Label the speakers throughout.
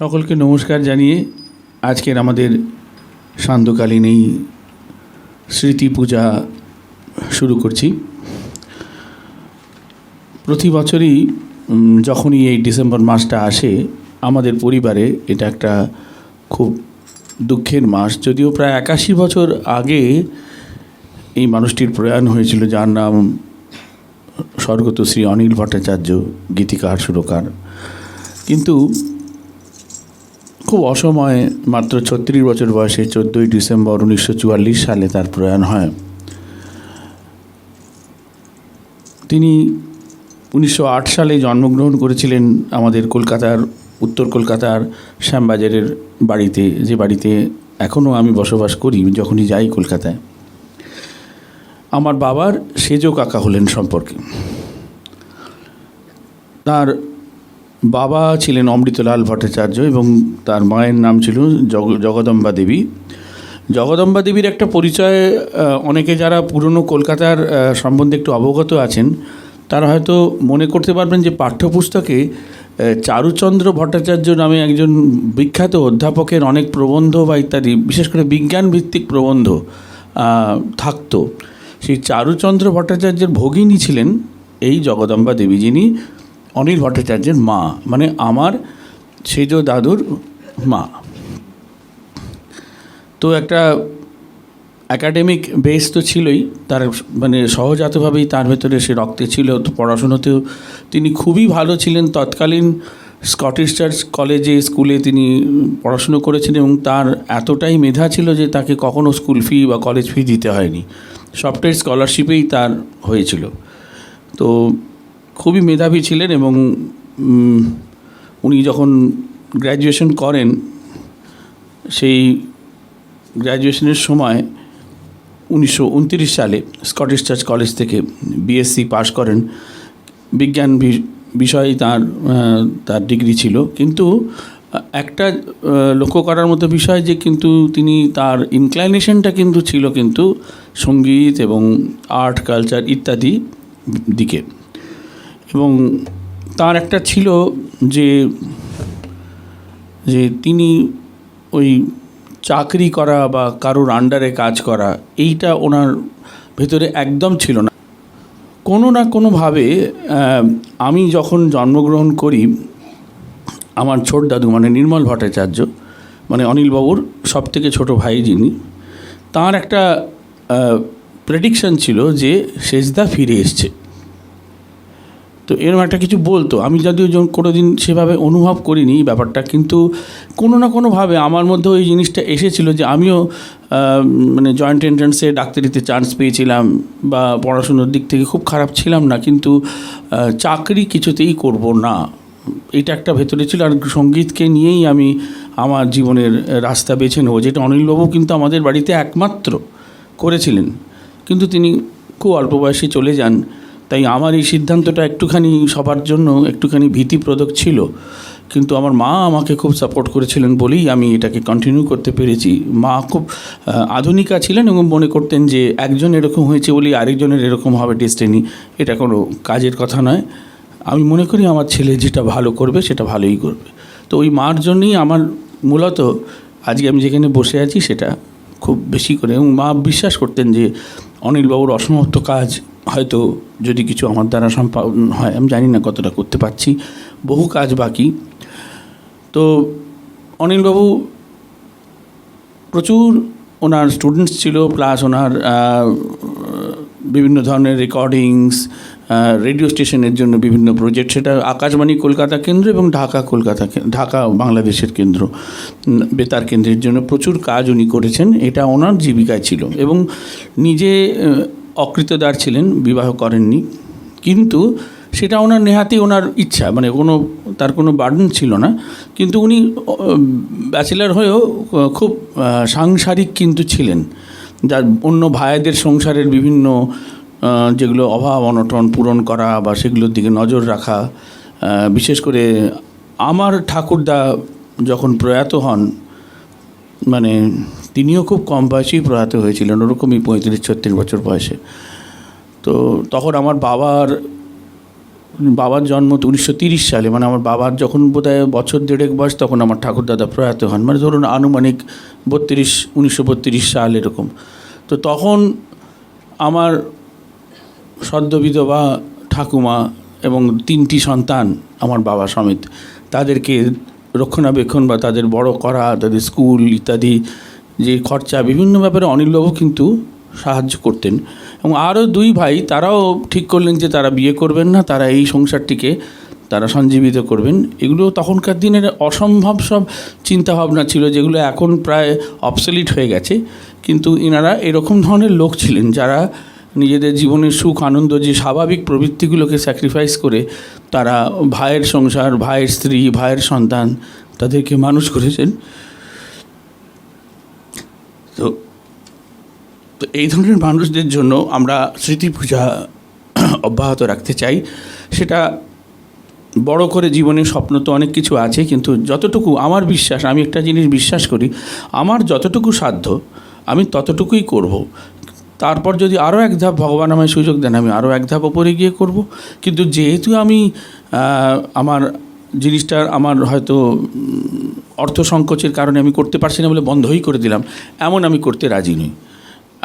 Speaker 1: সকলকে নমস্কার জানিয়ে আজকের আমাদের সান্ধ্যকালীন এই স্মৃতি পূজা শুরু করছি। প্রতি বছরই যখনই এই ডিসেম্বর মাসটা আসে আমাদের পরিবারে এটা একটা খুব দুঃখের মাস। যদিও প্রায় 81 বছর আগে এই মানুষটির প্রয়াণ হয়েছিল, যার নাম স্বর্গত শ্রী অনিল ভট্টাচার্য, গীতিকার, সুরকার। কিন্তু খুব অসময়ে মাত্র 36 বছর বয়সে 14ই ডিসেম্বর 1944 সালে তার প্রয়াণ হয়। তিনি 1908 সালে জন্মগ্রহণ করেছিলেন আমাদের কলকাতার, উত্তর কলকাতার শ্যামবাজারের বাড়িতে, যে বাড়িতে এখনও আমি বসবাস করি যখনই যাই কলকাতায়। আমার বাবার সেজ কাকা হলেন সম্পর্কে। তার বাবা ছিলেন অমৃতলাল ভট্টাচার্য এবং তার মায়ের নাম ছিল জগদম্বা দেবী। জগদম্বা দেবীর একটা পরিচয় অনেকে যারা পুরনো কলকাতার সম্বন্ধে একটু অবগত আছেন তারা হয়তো মনে করতে পারবেন যে পাঠ্যপুস্তকে চারুচন্দ্র ভট্টাচার্য নামে একজন বিখ্যাত অধ্যাপকের অনেক প্রবন্ধ বা ইত্যাদি, বিশেষ করে বিজ্ঞান ভিত্তিক প্রবন্ধ থাকতো। সেই চারুচন্দ্র ভট্টাচার্যের ভগিনী ছিলেন এই জগদম্বা দেবী, যিনি অনিল ভট্টাচার্যের মা, মানে আমার সেজ দাদুর মা। তো একটা একাডেমিক বেস তো ছিলই, তার মানে সহজাতভাবেই তার ভেতরে সে রক্তে ছিল। তো পড়াশুনোতেও তিনি খুবই ভালো ছিলেন। তৎকালীন স্কটিশ চার্চ কলেজে, স্কুলে তিনি পড়াশুনো করেছেন এবং তার এতটাই মেধা ছিল যে তাকে কখনও স্কুল ফি বা কলেজ ফি দিতে হয়নি, সবটাই স্কলারশিপেই তার হয়েছিল। তো খুবই মেধাবী ছিলেন এবং উনি যখন গ্র্যাজুয়েশন করেন, সেই গ্র্যাজুয়েশনের সময় 1929 সালে স্কটিশ চার্চ কলেজ থেকে বিএসসি পাশ করেন। বিজ্ঞান বিষয়ে তার ডিগ্রি ছিল। কিন্তু একটা লক্ষ্য করার মতো বিষয় যে কিন্তু তিনি তার ইনক্লাইনেশনটা কিন্তু ছিল কিন্তু সঙ্গীত এবং আর্ট, কালচার ইত্যাদি দিকে। এবং তার একটা ছিল যে তিনি ওই চাকরি করা বা কারোর আন্ডারে কাজ করা, এইটা ওনার ভেতরে একদম ছিল না। কোনো না কোনোভাবে আমি যখন জন্মগ্রহণ করি, আমার ছোট দাদু মানে নির্মল ভট্টাচার্য, মানে অনিলবাবুর সবথেকে ছোট ভাই যিনি, তার একটা প্রেডিকশন ছিল যে সেজদা ফিরে এসছে। তো এরকম একটা কিছু বলতো। আমি যদিও কোনো দিন সেভাবে অনুভব করিনি ব্যাপারটা, কিন্তু কোনো না কোনোভাবে আমার মধ্যে ওই জিনিসটা এসেছিলো যে আমিও মানে জয়েন্ট এন্ট্রান্সে ডাক্তারিতে চান্স পেয়েছিলাম বা পড়াশুনোর দিক থেকে খুব খারাপ ছিলাম না, কিন্তু চাকরি কিছুতেই করব না, এটা একটা ভেতরে ছিল। আর সঙ্গীতকে নিয়েই আমি আমার জীবনের রাস্তা বেছে নেবো, যেটা অনিলবাবু কিন্তু আমাদের বাড়িতে একমাত্র করেছিলেন। কিন্তু তিনি খুব অল্প বয়সে চলে যান। তাই আমার এই সিদ্ধান্তটা একটুখানি সবার জন্য একটুখানি ভীতিপ্রদক ছিল, কিন্তু আমার মা আমাকে খুব সাপোর্ট করেছিলেন বলেই আমি এটাকে কন্টিনিউ করতে পেরেছি। মা খুব আধুনিকা ছিলেন এবং মনে করতেন যে একজন এরকম হয়েছে বলেই আরেকজনের এরকম হবে ডেস্টিনি, এটা কোনো কাজের কথা নয়। আমি মনে করি আমার ছেলে যেটা ভালো করবে সেটা ভালোই করবে। তো ওই মার জন্যই আমার মূলত আজকে আমি যেখানে বসে আছি সেটা খুব বেশি করে। এবং মা বিশ্বাস করতেন যে অনিলবাবুর অসমাপ্ত কাজ হয়তো যদি কিছু আমার দ্বারা সম্পাদন হয়, আমি জানি না কতটা করতে পারছি, বহু কাজ বাকি। তো অনিলবাবু প্রচুর ওনার স্টুডেন্টস ছিল, প্লাস ওনার বিভিন্ন ধরনের রেকর্ডিংস, রেডিও স্টেশনের জন্য বিভিন্ন প্রজেক্ট, সেটা আকাশবাণী কলকাতা কেন্দ্র এবং ঢাকা বাংলাদেশের কেন্দ্র, বেতার কেন্দ্রের জন্য প্রচুর কাজ উনি করেছেন। এটা ওনার জীবিকায় ছিল এবং নিজে অকৃতদার ছিলেন, বিবাহ করেননি, কিন্তু সেটা ওনার নেহাতি ওনার ইচ্ছা, মানে তার কোনো বার্ডেন ছিল না। কিন্তু উনি ব্যাচেলার হয়েও খুব সাংসারিক কিন্তু ছিলেন, যার অন্য ভাইদের সংসারের বিভিন্ন যেগুলো অভাব অনটন পূরণ করা বা সেগুলোর দিকে নজর রাখা। বিশেষ করে আমার ঠাকুরদা যখন প্রয়াত হন, মানে তিনিও খুব কম বয়সেই প্রয়াত হয়েছিলেন, ওরকমই 35-36 বছর বয়সে। তো তখন আমার বাবার বাবার জন্ম তো 1930 সালে, মানে আমার বাবার যখন বোধহয় বছর দেড়েক বয়স তখন আমার ঠাকুরদাদা প্রয়াত হন, মানে ধরুন আনুমানিক 1932 সাল এরকম। তো তখন আমার সদ্য বিধবা ঠাকুমা এবং 3টি সন্তান আমার বাবা সমেত, তাদেরকে রক্ষণাবেক্ষণ বা তাদের বড় করা, তাদের স্কুল ইত্যাদি যে খরচা বিভিন্ন ব্যাপারে অনিলবাবু কিন্তু সাহায্য করতেন। এবং আরও 2 ভাই তারাও ঠিক করলেন যে তারা বিয়ে করবেন না, তারা এই সংসারটিকে তারা সঞ্জীবিত করবেন। এগুলো তখনকার দিনের অসম্ভব সব চিন্তাভাবনা ছিল, যেগুলো এখন প্রায় অবসলিট হয়ে গেছে। কিন্তু এনারা এরকম ধরনের লোক ছিলেন যারা নিজেদের জীবনের সুখ আনন্দ যে স্বাভাবিক প্রবৃত্তিগুলোকে স্যাক্রিফাইস করে তারা ভাইয়ের সংসার, ভাইয়ের স্ত্রী, ভাইয়ের সন্তান তাদেরকে মানুষ করেছেন। তো এই ধরনের মানুষদের জন্য আমরা স্মৃতি পূজা অব্যাহত রাখতে চাই। সেটা বড় করে জীবনের স্বপ্ন তো অনেক কিছু আছে, কিন্তু যতটুকু আমার বিশ্বাস, আমি একটা জিনিস বিশ্বাস করি, আমার যতটুকু সাধ্য আমি ততটুকুই করব। তারপর যদি আরও এক ধাপ ভগবান আমায় সুযোগ দেন, আমি আরও এক ধাপ ওপরে গিয়ে করব। কিন্তু যেহেতু আমি আমার জিনিসটা আমার হয়তো অর্থ সংকোচের কারণে আমি করতে পারছি না বলে বন্ধই করে দিলাম, এমন আমি করতে রাজি নই।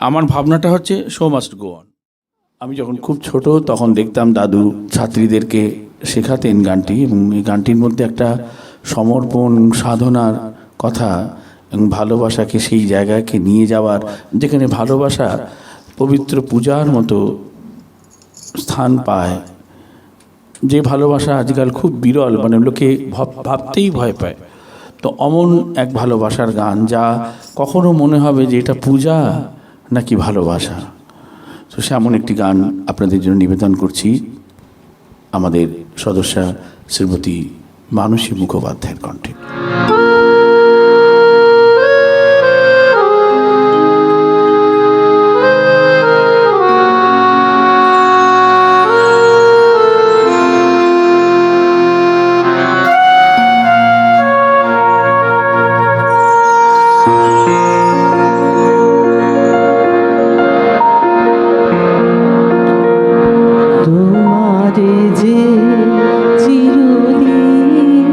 Speaker 1: আমার ভাবনাটা হচ্ছে শো মাস্ট গো অন। আমি যখন খুব ছোট তখন দেখতাম দাদু ছাত্রীদেরকে শেখাতেন গানটি, এবং এই গানটির মধ্যে একটা সমর্পণ সাধনার কথা এবং ভালোবাসাকে সেই জায়গাকে নিয়ে যাওয়ার, যেখানে ভালোবাসা পবিত্র পূজার মতো স্থান পায়, যে ভালোবাসা আজকাল খুব বিরল, মানে লোকে ভাবতেই ভয় পায়। তো অমন এক ভালোবাসার গান, যা কখনো মনে হবে যে এটা পূজা নাকি ভালোবাসা। তো সেমন একটি গান আপনাদের জন্য নিবেদন করছি আমাদের সদস্যা শ্রীমতী মানসী মুখোপাধ্যায়ের কণ্ঠে।
Speaker 2: তোমারে যে চিরদিন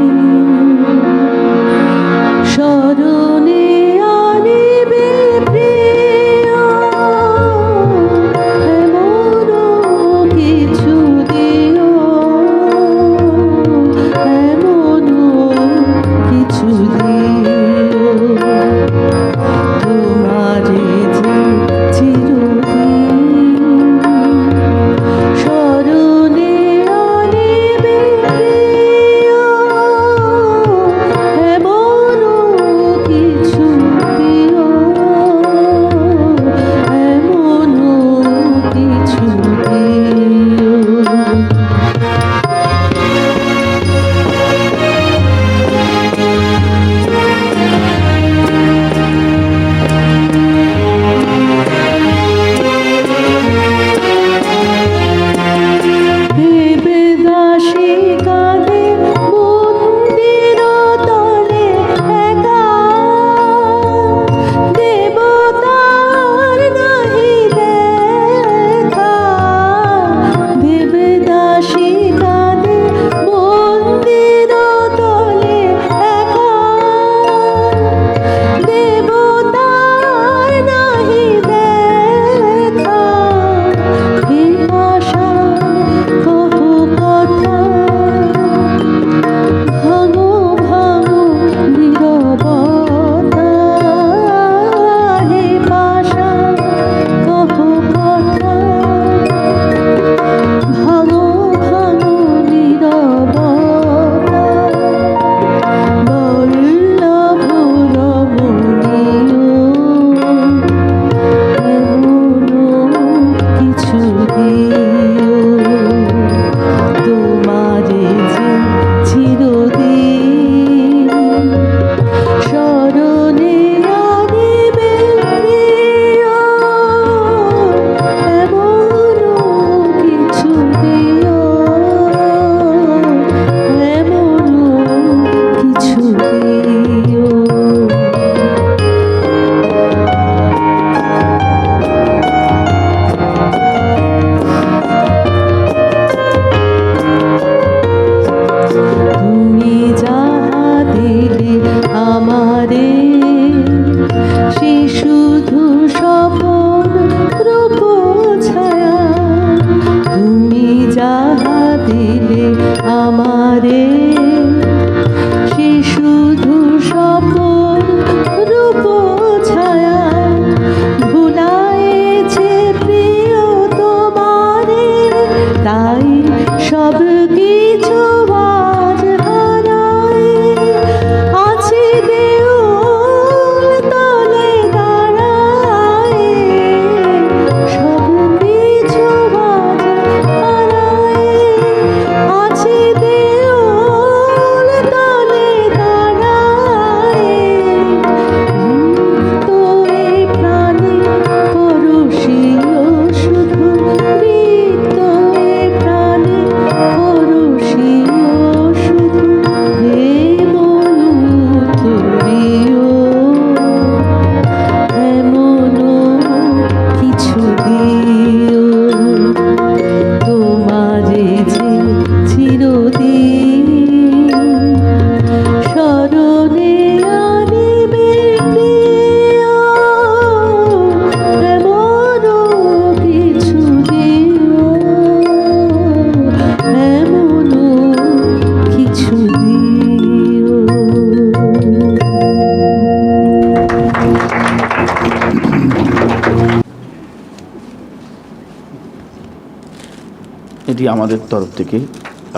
Speaker 1: এটি আমাদের তরফ থেকে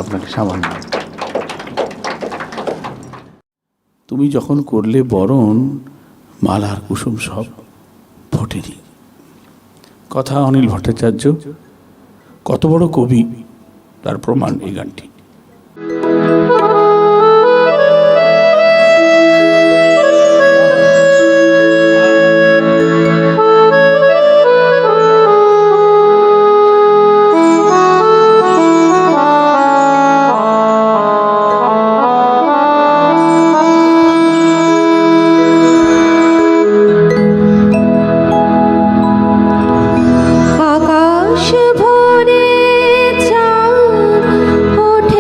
Speaker 1: আপনাকে সামান্য। তুমি যখন করলে বরণ, মালার কুসুম সব ফোটেনি। কথা অনিল ভট্টাচার্য, কত বড় কবি তার প্রমাণ এই গানটি।
Speaker 2: আকাশ ভরে চাঁদ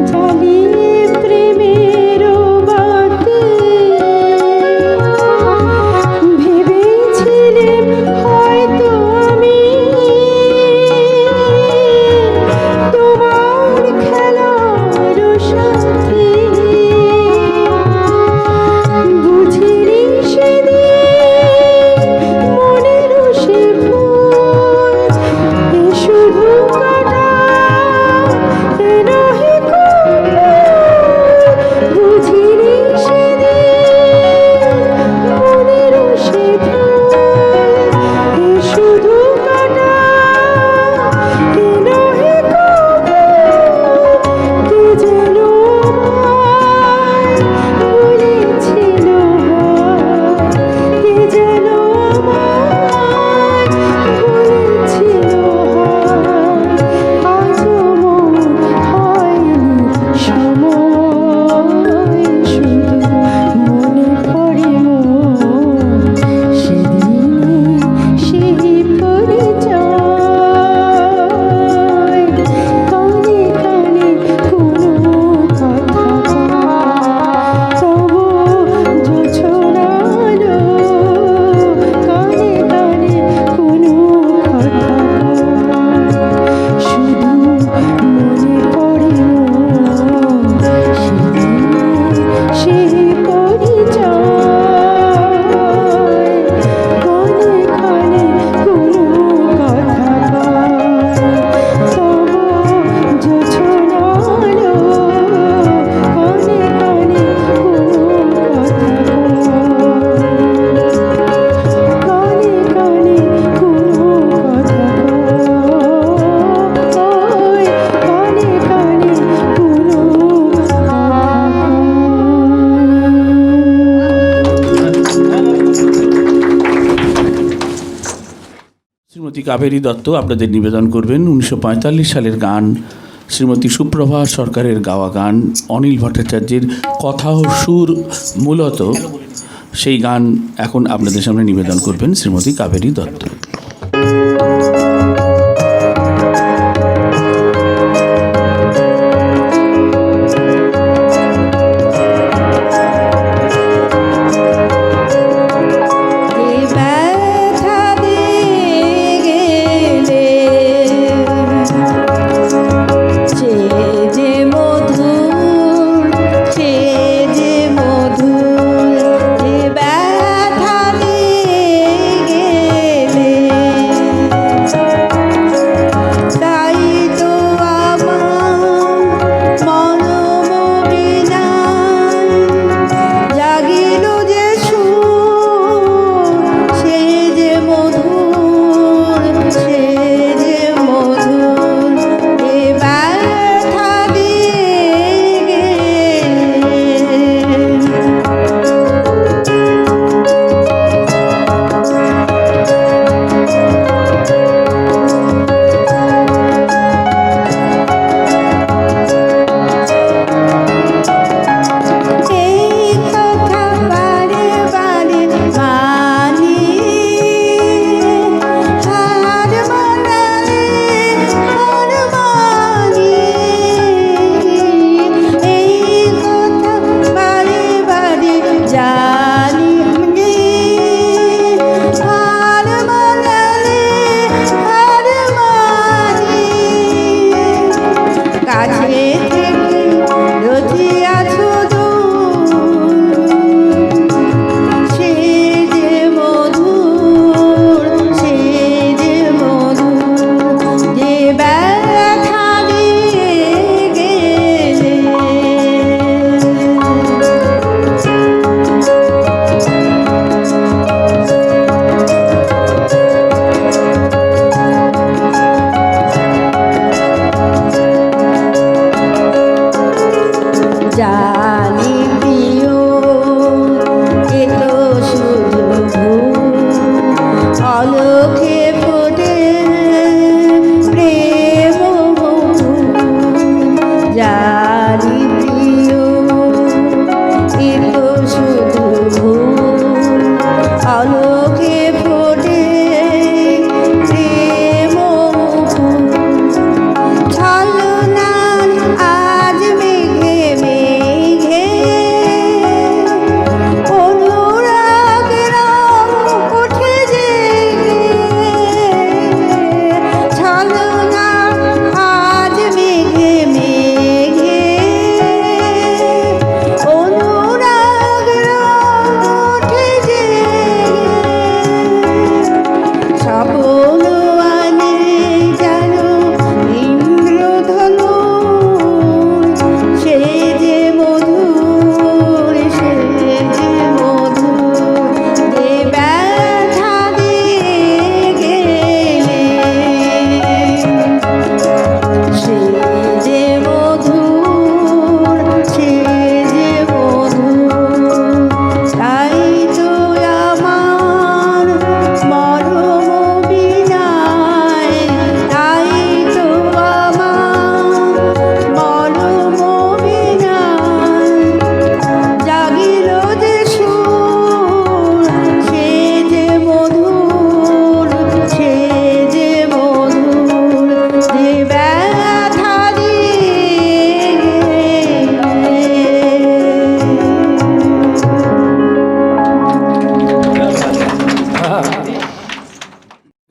Speaker 2: জ্বালিয়ে প্রেমের বাতি
Speaker 1: শ্রীমতী কাবেরী দত্ত আপনাদের নিবেদন করবেন 1945 সালের গান, শ্রীমতী সুপ্রভা সরকারের গাওয়া গান, অনিল ভট্টাচার্যের কথা ও সুর মূলত। সেই গান এখন আপনাদের সামনে নিবেদন করবেন শ্রীমতী কাবেরী দত্ত।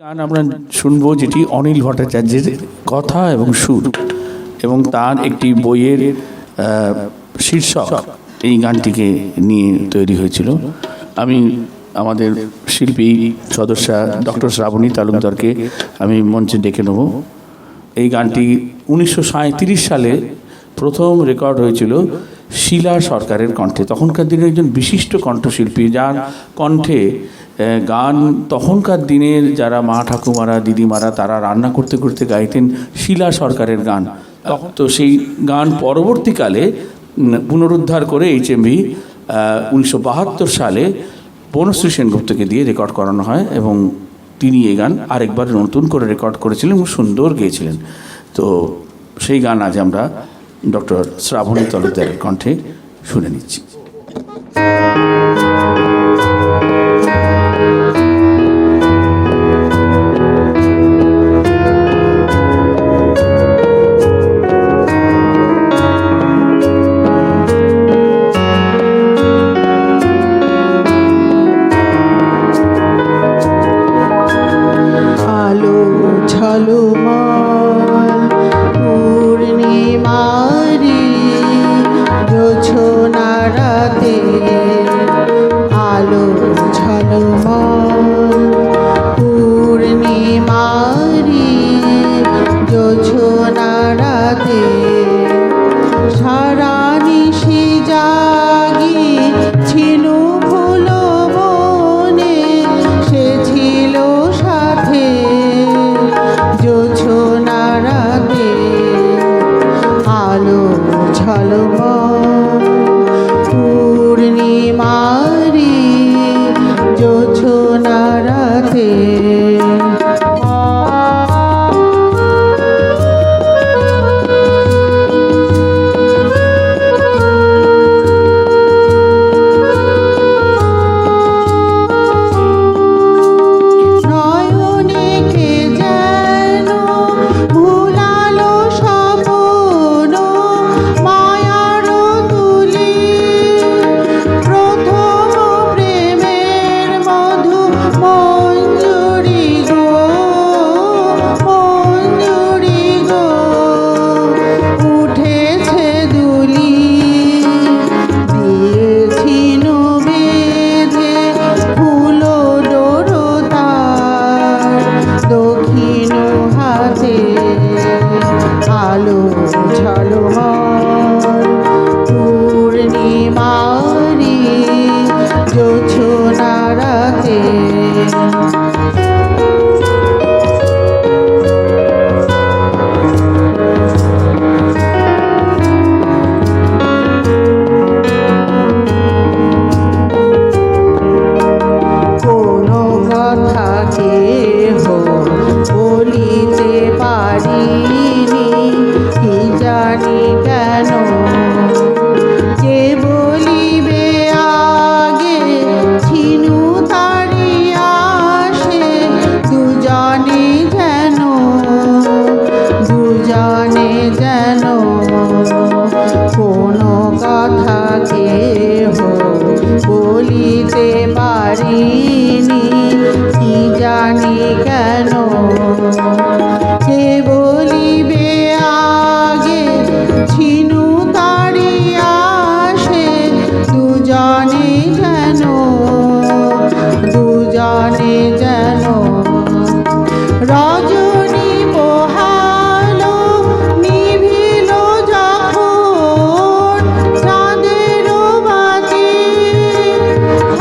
Speaker 1: গান আমরা শুনবো যেটি অনিল ভট্টাচার্যের কথা এবং সুর, এবং তার একটি বইয়ের শীর্ষক এই গানটিকে নিয়ে তৈরি হয়েছিল। আমি আমাদের শিল্পী সদস্যা ডক্টর শ্রাবণী তালুকদারকে আমি মঞ্চে ডেকে নেব। এই গানটি 1937 সালে প্রথম রেকর্ড হয়েছিল শিলা সরকারের কণ্ঠে। তখনকার দিনে একজন বিশিষ্ট কণ্ঠশিল্পী, যার কণ্ঠে গান তখনকার দিনের যারা মা ঠাকুমারা দিদিমারা তারা রান্না করতে করতে গাইতেন শিলা সরকারের গান। তখন তো সেই গান পরবর্তীকালে পুনরুদ্ধার করে HMV 1972 সালে বনশ্রী সেনগুপ্তকে দিয়ে রেকর্ড করানো হয় এবং তিনি এই গান আরেকবার নতুন করে রেকর্ড করেছিলেন এবং সুন্দর গেয়েছিলেন। তো সেই গান আজ আমরা ডক্টর শ্রাবণী তালুকদারের কণ্ঠে শুনে নিচ্ছি।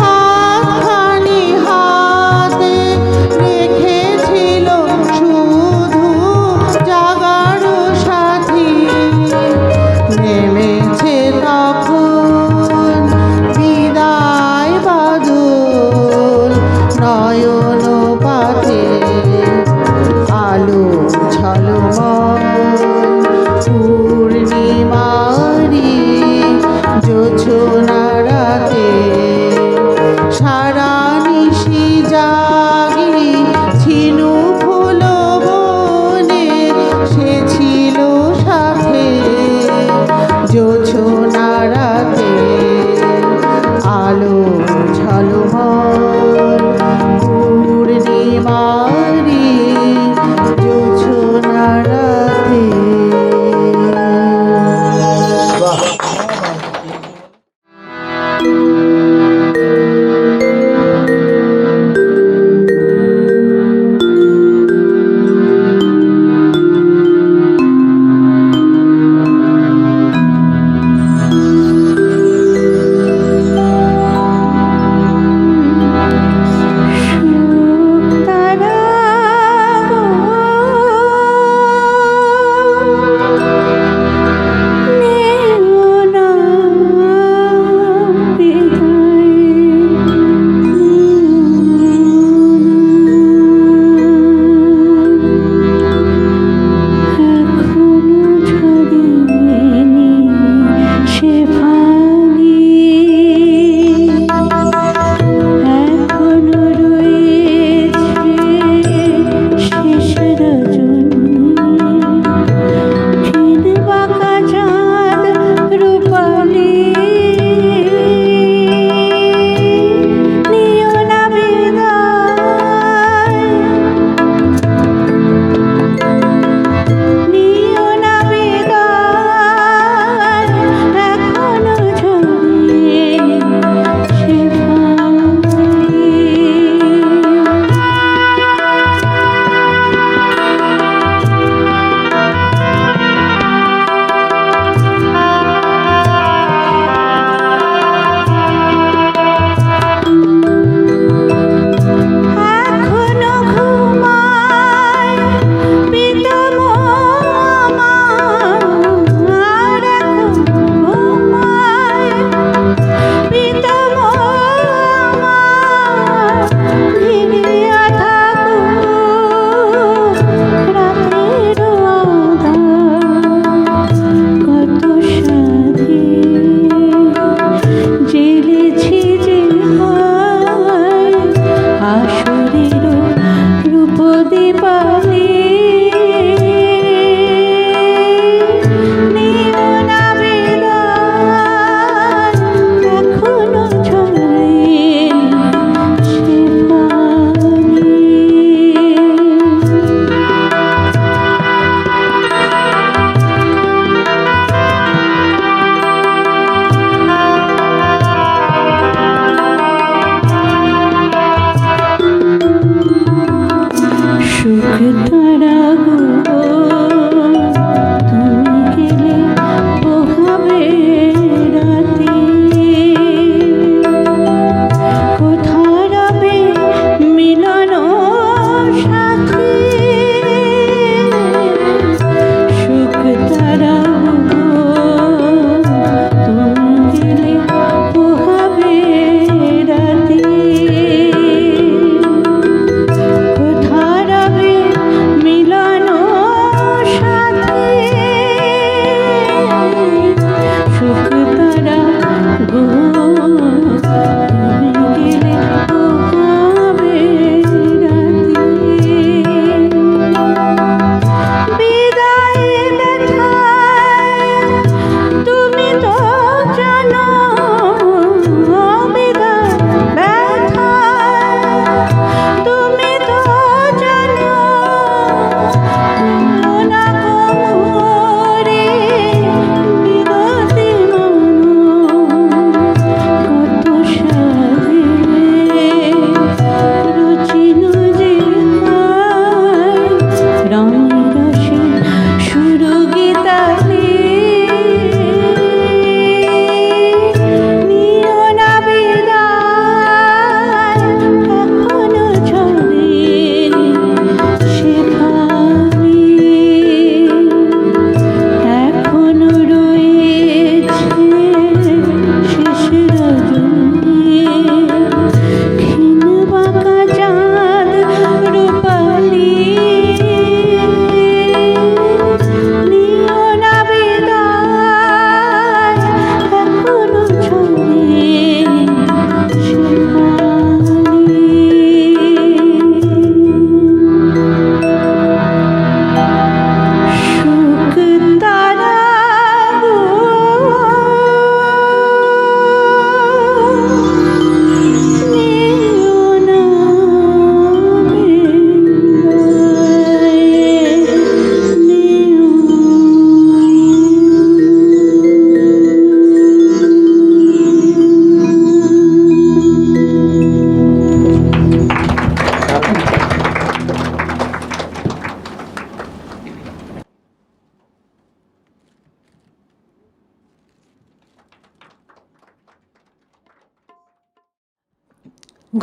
Speaker 2: হাতখানি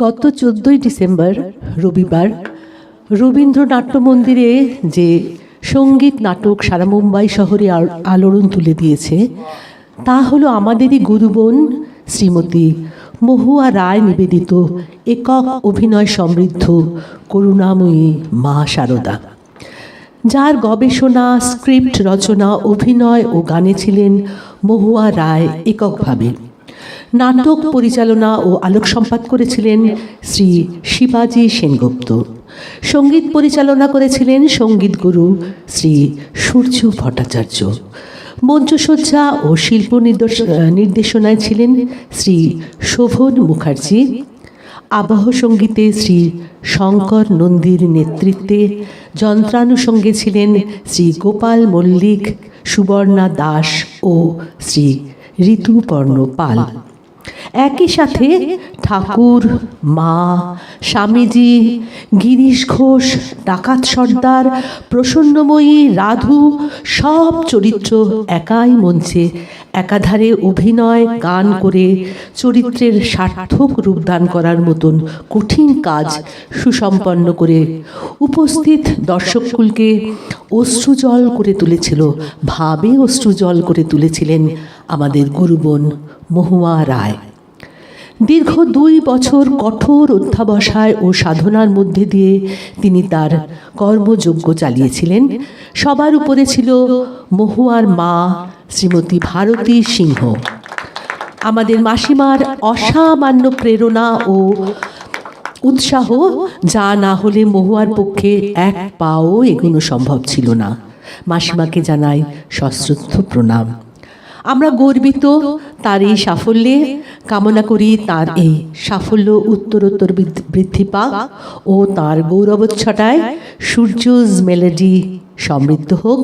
Speaker 2: গত 14ই ডিসেম্বর রবিবার রবীন্দ্র নাট্য মন্দিরে যে সঙ্গীত নাটক সারা মুম্বাই শহরে আলোড়ন তুলে দিয়েছে তা হলো আমাদেরই গুরুবোন শ্রীমতী মহুয়া রায় নিবেদিত একক অভিনয় সমৃদ্ধ করুণাময়ী মা শারদা, যার গবেষণা, স্ক্রিপ্ট রচনা, অভিনয় ও গানে ছিলেন মহুয়া রায় এককভাবে। নাটক পরিচালনা ও আলোক সম্পাদ করেছিলেন শ্রী শিবাজি সেনগুপ্ত। সঙ্গীত পরিচালনা করেছিলেন সঙ্গীত গুরু শ্রী সূর্য ভট্টাচার্য। মঞ্চসজ্জা ও শিল্প নির্দেশনায় ছিলেন শ্রী শোভন মুখার্জি। আবহ সঙ্গীতে শ্রী শঙ্কর নন্দীর নেতৃত্বে যন্ত্রানুষঙ্গে ছিলেন শ্রী গোপাল মল্লিক, সুবর্ণা দাস ও শ্রী ঋতুপর্ণ পাল। একই সাথে ঠাকুর, মা, স্বামীজি, গিরিশ ঘোষ, ডাকাত সর্দার, প্রসন্নময়ী, রাধু সব চরিত্র একাই মঞ্চে একাধারে অভিনয়, গান করে চরিত্রের সার্থক রূপদান করার মতন কঠিন কাজ সুসম্পন্ন করে উপস্থিত দর্শককুলকে অশ্রুজল করে তুলেছিল, ভাবে অশ্রুজল করে তুলেছিলেন আমাদের গুরুবোন মহুয়া রায়। দীর্ঘ 2 বছর কঠোর অধ্যাবসায় ও সাধনার মধ্যে দিয়ে তিনি তার কর্মযজ্ঞ চালিয়েছিলেন। সবার উপরে ছিল মহুয়ার মা শ্রীমতী ভারতী সিংহ, আমাদের মাসিমার অসামান্য প্রেরণা ও উৎসাহ, যা না হলে মহুয়ার পক্ষে এক পাও এগোনো সম্ভব ছিল না। মাসিমাকে জানাই সশ্রদ্ধ প্রণাম। আমরা গর্বিত তার এই সাফল্যে, কামনা করি তার এই সাফল্য উত্তরোত্তর বৃদ্ধি পাক ও তার গৌরবোচ্ছটায় সূর্যজ মেলোডি সমৃদ্ধ হোক।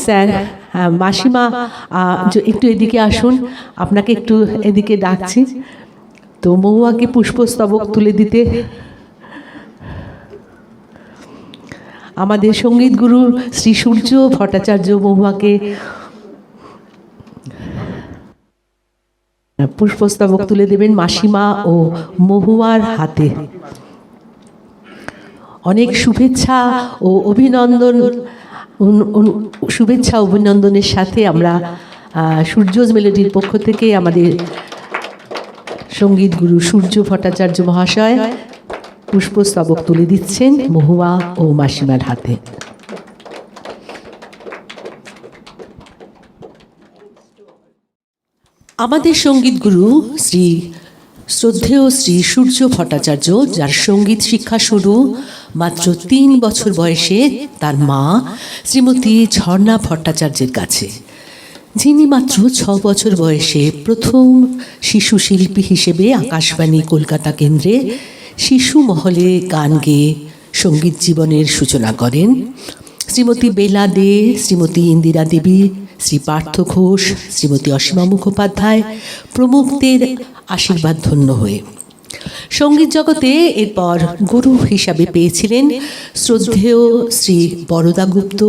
Speaker 2: স্যার, মাসিমা একটু এদিকে আসুন, আপনাকে একটু এদিকে ডাকছি। তো মহুয়াকে পুষ্পস্তবক তুলে দিতে আমাদের সঙ্গীত গুরু শ্রী সূর্য ভট্টাচার্য মহুয়াকে পুষ্পস্তবক তুলে দেবেন মাসিমা ও মহুয়ার হাতে। অনেক শুভেচ্ছা ও অভিনন্দন, শুভেচ্ছা অভিনন্দনের সাথে আমরা সূর্যজ মেলোডির পক্ষ থেকে আমাদের সঙ্গীত গুরু সূর্য ভট্টাচার্য মহাশয় পুষ্পস্তবক তুলে দিচ্ছেন মহুয়া ও মাসিমার হাতে। আমাদের সঙ্গীত গুরু শ্রী শ্রদ্ধেয় শ্রী সূর্য ভট্টাচার্য, যার সঙ্গীত শিক্ষা শুরু মাত্র 3 বছর বয়সে তার মা শ্রীমতী ঝর্ণা ভট্টাচার্যের কাছে, যিনি মাত্র 6 বছর বয়সে প্রথম শিশু শিল্পী হিসেবে আকাশবাণী কলকাতা কেন্দ্রে শিশু মহলে গান গেয়ে সঙ্গীত জীবনের সূচনা করেন। শ্রীমতী বেলা দে, শ্রীমতী ইন্দিরা দেবী, শ্রী পার্থ ঘোষ, শ্রীমতী অসীমা মুখোপাধ্যায় প্রমুখদের আশীর্বাদ ধন্য হয়ে সঙ্গীত জগতে এরপর গুরু হিসাবে পেয়েছিলেন শ্রদ্ধেয় শ্রী বরদা গুপ্ত,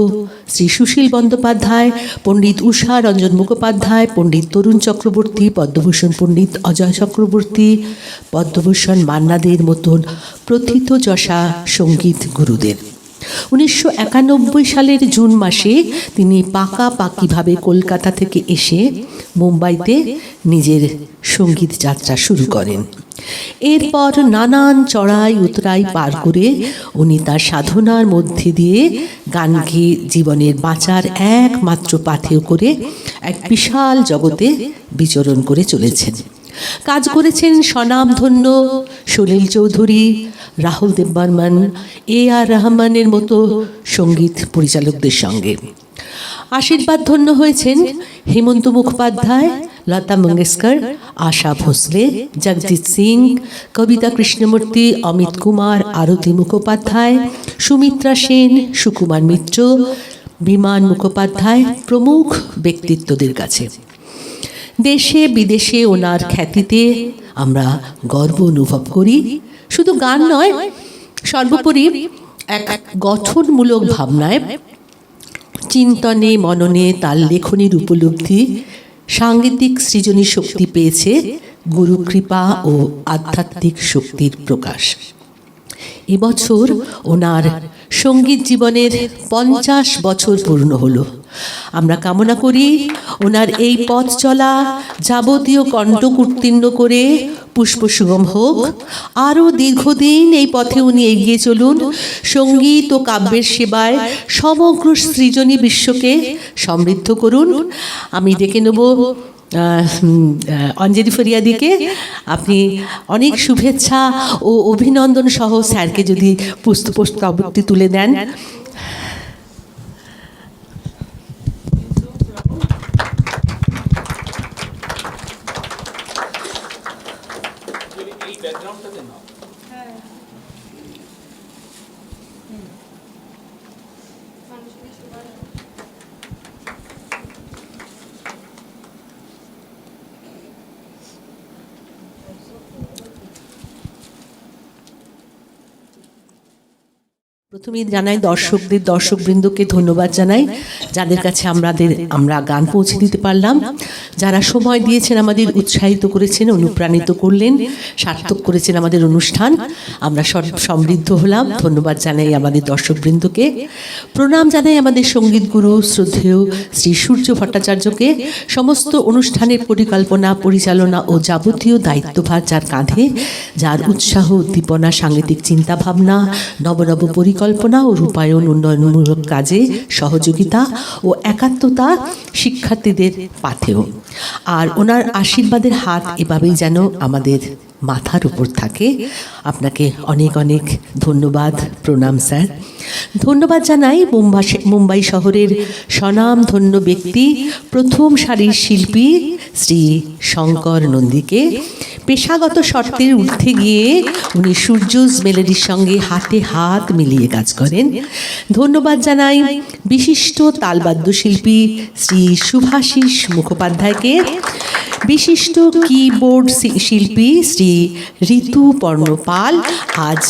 Speaker 2: শ্রী সুশীল বন্দ্যোপাধ্যায়, পণ্ডিত উষা রঞ্জন মুখোপাধ্যায়, পণ্ডিত তরুণ চক্রবর্তী, পদ্মভূষণ পণ্ডিত অজয় চক্রবর্তী, পদ্মভূষণ মান্নাদের মতন প্রথিতযশা সঙ্গীত গুরুদের। 1991 সালের জুন মাসে তিনি পাকাপাকিভাবে কলকাতা থেকে এসে মুম্বাইতে নিজের সঙ্গীত যাত্রা শুরু করেন। এরপর নানান চড়াই উতরাই পার করে উনি তার সাধনার মধ্যে দিয়ে গানকে জীবনের বাঁচার একমাত্র পাথেয় করে এক বিশাল জগতে বিচরণ করে চলেছেন। কাজ করেছেন স্বনামধন্য সলিল চৌধুরী, রাহুল দেববর্মন, AR রহমানের মতো সঙ্গীত পরিচালকদের সঙ্গে। আশীর্বাদ ধন্য হয়েছেন হেমন্ত মুখোপাধ্যায়, লতা মঙ্গেশকর, আশা ভোসলে, জগজিৎ সিং, কবিতা কৃষ্ণমূর্তি, অমিত কুমার, আরতি মুখোপাধ্যায়, সুমিত্রা সেন, সুকুমার মিত্র, বিমান মুখোপাধ্যায় প্রমুখ ব্যক্তিত্বদের কাছে। দেশে বিদেশে ওনার খ্যাতিতে আমরা গর্ব অনুভব করি। শুধু গান নয়, সর্বোপরি এক গঠনমূলক ভাবনায়, চিন্তনে মননে তার লেখনীর উপলব্ধি, সাংগীতিক সৃজনী শক্তি পেয়েছে গুরুকৃপা ও আধ্যাত্মিক শক্তির প্রকাশ। এবছর ওনার সঙ্গীত জীবনের 50 বছর পূর্ণ হলো। আমরা কামনা করি ওনার এই পথ চলা যাবতীয় কণ্টক উত্তীর্ণ করে পুষ্পসুগম হোক। আরও দীর্ঘদিন এই পথে উনি এগিয়ে চলুন, সঙ্গীত ও কাব্যের সেবায় সমগ্র সৃজনী বিশ্বকে সমৃদ্ধ করুন। আমি ডেকে নেব অঞ্জলি ফরিয়াদিকে। আপনি অনেক শুভেচ্ছা ও অভিনন্দন সহ স্যারকে যদি পুষ্পস্তবকটি তুলে দেন। প্রথমেই জানাই দর্শকবৃন্দকে ধন্যবাদ জানাই, যাদের কাছে আমরা গান পৌঁছে দিতে পারলাম। যারা সময় দিয়েছেন, আমাদের উৎসাহিত করেছেন, অনুপ্রাণিত করলেন, সার্থক করেছেন আমাদের অনুষ্ঠান। আমরা সমৃদ্ধ হলাম। ধন্যবাদ জানাই আমাদের দর্শকবৃন্দকে। প্রণাম জানাই আমাদের সঙ্গীত গুরু শ্রদ্ধেয় শ্রী সূর্য ভট্টাচার্যকে। সমস্ত অনুষ্ঠানের পরিকল্পনা, পরিচালনা ও যাবতীয় দায়িত্বভার যার কাঁধে, যার উৎসাহ, উদ্দীপনা, সাংগীতিক চিন্তাভাবনা, নবনব পরিকল্পনা ও রূপায়ণ, উন্নয়নমূলক কাজে সহযোগিতা ও একাত্মতা শিক্ষার্থীদের পাথেও। আর ওনার আশীর্বাদের হাত এভাবেই যেন আমাদের মাথার উপর থাকে। আপনাকে অনেক অনেক ধন্যবাদ, প্রণাম স্যার। ধন্যবাদ জানাই মুম্বাই শহরের স্বনামধন্য ব্যক্তি, প্রথম সারির শিল্পী শ্রী শঙ্কর নন্দীকে। পেশাগত শর্তের ঊর্ধ্বে গিয়ে উনি সূর্যজ মেলোডির সঙ্গে হাতে হাত মিলিয়ে কাজ করেন। ধন্যবাদ জানাই বিশিষ্ট তালবাদ্যশিল্পী শ্রী শুভাশিস মুখোপাধ্যায়কে, বিশিষ্ট কিবোর্ড শিল্পী শ্রী ঋতু পর্ণপাল আজ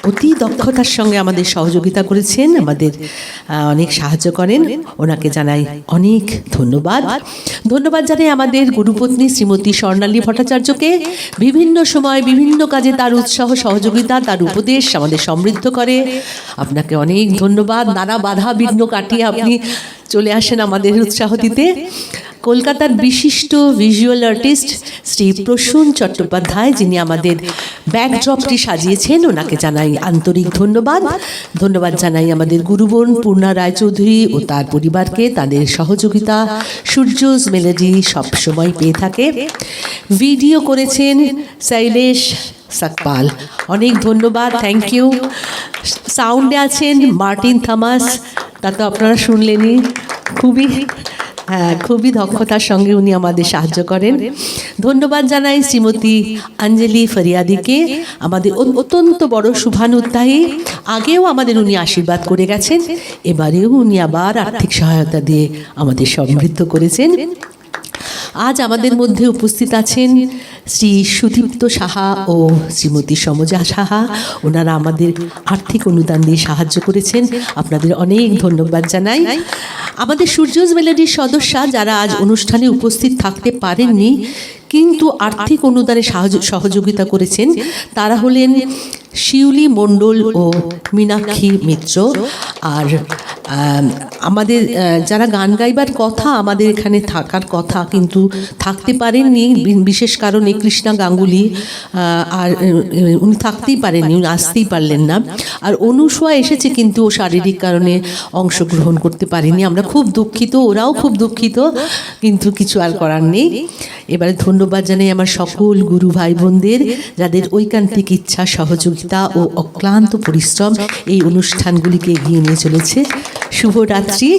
Speaker 2: অতি দক্ষতার সঙ্গে আমাদের সহযোগিতা করেছেন, আমাদের অনেক সাহায্য করেন। ওনাকে জানাই অনেক ধন্যবাদ। ধন্যবাদ জানাই আমাদের গুরুপত্নী শ্রীমতী স্বর্ণালী ভট্টাচার্যকে। বিভিন্ন সময় বিভিন্ন কাজে তার উৎসাহ, সহযোগিতা, তার উপদেশ আমাদের সমৃদ্ধ করে। আপনাকে অনেক ধন্যবাদ। নানা বাধা বিঘ্ন কাটিয়ে আপনি চলে আসেন আমাদের উৎসাহ দিতে। কলকাতার বিশিষ্ট ভিজুয়াল আর্টিস্ট শ্রী প্রসূন চট্টোপাধ্যায়, যিনি আমাদের ব্যাকড্রপটি সাজিয়েছেন, ওনাকে জানাই আন্তরিক ধন্যবাদ। ধন্যবাদ জানাই আমাদের গুরুবোন পূর্ণা রায়চৌধুরী ও তার পরিবারকে। তাদের সহযোগিতা সূর্যজ মেলোডি সবসময় পেয়ে থাকে। ভিডিও করেছেন শৈলেশ সাকপাল, অনেক ধন্যবাদ, থ্যাংক ইউ। সাউন্ডে আছেন মার্টিন থমাস, তা তো আপনারা শুনলেনই। খুবই দক্ষতার সঙ্গে উনি আমাদের সাহায্য করেন। ধন্যবাদ জানাই শ্রীমতী অঞ্জলি ফরিয়াদিকে, আমাদের অত্যন্ত বড় শুভানুধ্যায়ী। আগেও আমাদের উনি আশীর্বাদ করে গেছেন, এবারেও উনি আবার আর্থিক সহায়তা দিয়ে আমাদের সমৃদ্ধ করেছেন। আজ আমাদের মধ্যে উপস্থিত আছেন শ্রী সুদীপ্ত সাহা ও শ্রীমতী সমজা সাহা। ওনারা আমাদের আর্থিক অনুদান দিয়ে সাহায্য করেছেন, আপনাদের অনেক ধন্যবাদ জানাই। আমাদের সূর্যজ মেলোডির সদস্যা যারা আজ অনুষ্ঠানে উপস্থিত থাকতে পারেননি কিন্তু আর্থিক অনুদানে সহযোগিতা করেছেন, তারা হলেন শিউলি মণ্ডল ও মীনাক্ষী মিত্র। আর আমাদের যারা গান গাইবার কথা, আমাদের এখানে থাকার কথা কিন্তু থাকতে পারেননি বিশেষ কারণে, কৃষ্ণা গাঙ্গুলি, আর উনি থাকতেই পারেননি, উনি আসতেই পারলেন না। আর অনুসোয়া এসেছে কিন্তু ও শারীরিক কারণে অংশগ্রহণ করতে পারেনি। আমরা খুব দুঃখিত, ওরাও খুব দুঃখিত, কিন্তু কিছু আর করার নেই। এবারে ধন্যবাদ জানাই আমার সকল গুরু ভাই বোনদের, যাদের ঐকান্তিক ইচ্ছা, সহযোগিতা ও অক্লান্ত পরিশ্রম এই অনুষ্ঠানগুলিকে এগিয়ে নিয়ে চলেছে। শুভরাত্রি,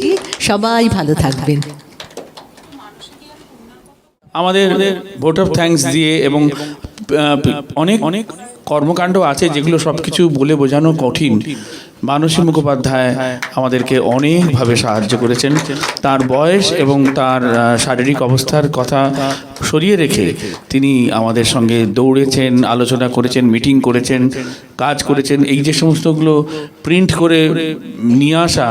Speaker 2: সবাই ভালো থাকবেন।
Speaker 1: আমাদের ভোট অফ থ্যাঙ্কস দিয়ে এবং অনেক অনেক কর্মকাণ্ড আছে যেগুলো সব কিছু বলে বোঝানো কঠিন। মানসী মুখোপাধ্যায় আমাদেরকে অনেকভাবে সাহায্য করেছেন। তার বয়স এবং তার শারীরিক অবস্থার কথা সরিয়ে রেখে তিনি আমাদের সঙ্গে দৌড়েছেন, আলোচনা করেছেন, মিটিং করেছেন, কাজ করেছেন। এই যে সমস্তগুলো প্রিন্ট করে নিয়ে আসা,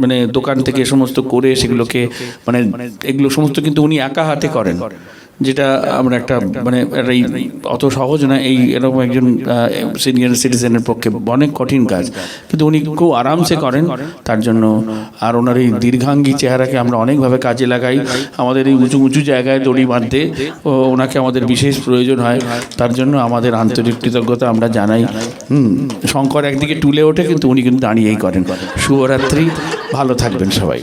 Speaker 1: মানে দোকান থেকে সমস্ত করে সেগুলোকে, মানে এগুলো সমস্ত কিন্তু উনি একা হাতে করেন। যেটা আমরা একটা মানে একটা অত সহজ না এই এরকম একজন সিনিয়র সিটিজেনের পক্ষে অনেক কঠিন কাজ, কিন্তু উনি খুব আরামসে করেন। তার জন্য আর ওনার এই দীর্ঘাঙ্গী চেহারাকে আমরা অনেকভাবে কাজে লাগাই। আমাদের এই উঁচু উঁচু জায়গায় দড়ি বাঁধতে ওনাকে আমাদের বিশেষ প্রয়োজন হয়, তার জন্য আমাদের আন্তরিক কৃতজ্ঞতা আমরা জানাই। শঙ্কর একদিকে টুলে ওঠে, কিন্তু উনি কিন্তু দাঁড়িয়েই করেন। শুভরাত্রি, ভালো থাকবেন সবাই।